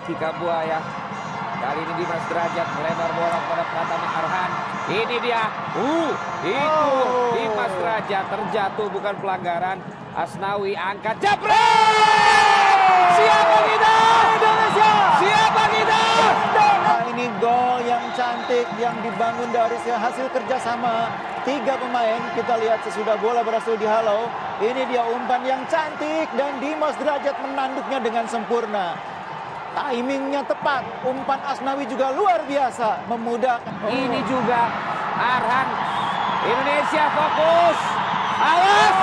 Kika Buaya. Kali ini Dimas Derajat melebar bola kepada Pratama Arhan. Ini dia. Itu Dimas Derajat terjatuh, bukan pelanggaran. Asnawi angkat, jabret! Siapa kita? Indonesia! Siapa kita? Nah, ini gol yang cantik yang dibangun dari hasil kerjasama tiga pemain. Kita lihat sesudah bola berhasil dihalau. Ini dia umpan yang cantik dan Dimas Derajat menanduknya dengan sempurna. Timingnya tepat. Umpan Asnawi juga luar biasa, memudahkan. Ini juga Arhan. Indonesia fokus. Awas!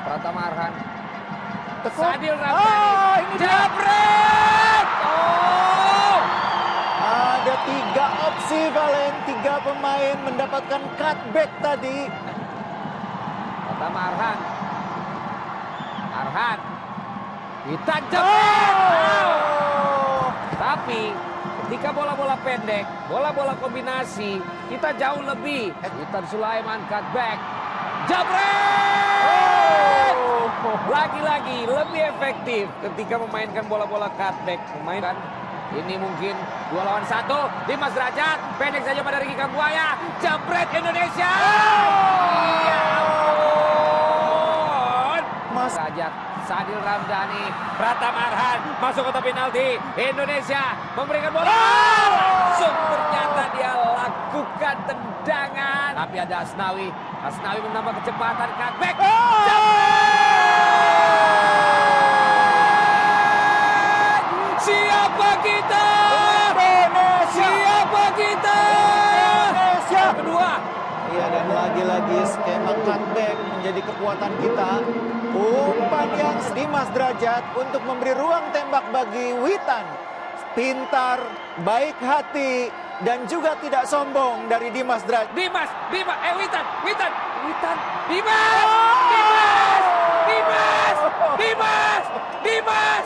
Pratama Arhan. Sadil Ramdhani. Ini dia. Jabret! Ada tiga opsi, Valen. Tiga pemain mendapatkan cutback tadi. Pratama Arhan. Arhan. Witan jabret! Tapi ketika bola-bola pendek, bola-bola kombinasi, kita jauh lebih. Witan Sulaiman cutback. Jabret! Lagi-lagi lebih efektif ketika memainkan bola-bola cutback. Memainkan ini mungkin 2 lawan 1. Dimas Derajat pendek saja pada Kika Buaya. Jabret Indonesia. Ya ampun. Mas Derajat, Sadil Ramdhani, Pratama Arhan masuk kotak penalti. Indonesia memberikan bola. Langsung ternyata dia lakukan tendangan. Tapi ada Asnawi. Asnawi menambah kecepatan, cutback. Siapa kita? Indonesia! Siapa kita? Indonesia! Kedua. Iya, dan lagi-lagi skema cutback menjadi kekuatan kita. Umpan yang Dimas Derajat untuk memberi ruang tembak bagi Witan. Pintar, baik hati, dan juga tidak sombong dari Dimas Derajat. Witan, Dimas.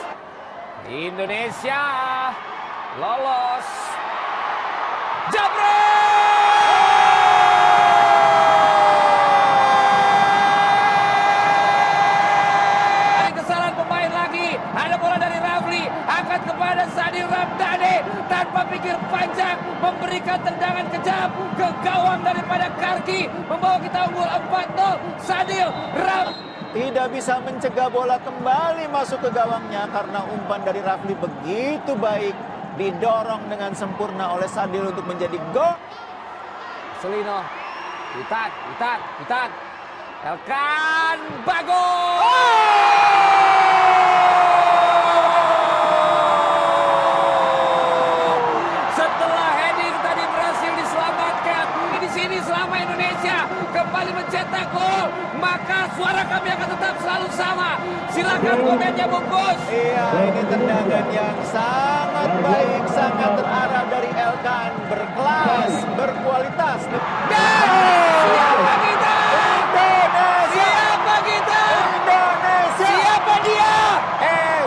Indonesia lolos. Jabret! Ada kesalahan pemain lagi. Ada bola dari Rafli, angkat kepada Sadil Ramdhani tanpa pikir panjang, memberikan tendangan kejam ke gawang daripada Karki, membawa kita unggul 4-0. Sadil Ramdhani Tidak bisa mencegah bola kembali masuk ke gawangnya karena umpan dari Rafli begitu baik. Didorong dengan sempurna oleh Sadil untuk menjadi gol. Selino, Witan, Elkan bagus. Setelah heading tadi berhasil diselamatkan, di sini selama Indonesia kembali mencetak gol, maka suara kami akan tetap selalu sama. Silakan komennya bungkus. Iya, ini tendangan yang sangat baik, sangat terarah dari Elkan. Berkelas, berkualitas. Dan siapa kita? Indonesia! Siapa kita? Indonesia! Siapa dia?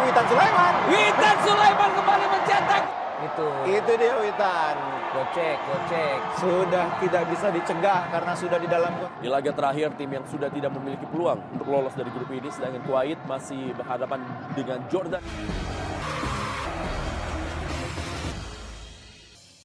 Witan Sulaiman. Witan Sulaiman kembali mencetak. Itu dia Witan. Gocek. Sudah tidak bisa dicegah karena sudah di dalam. Di laga terakhir, tim yang sudah tidak memiliki peluang untuk lolos dari grup ini, sedangkan Kuwait masih berhadapan dengan Jordan.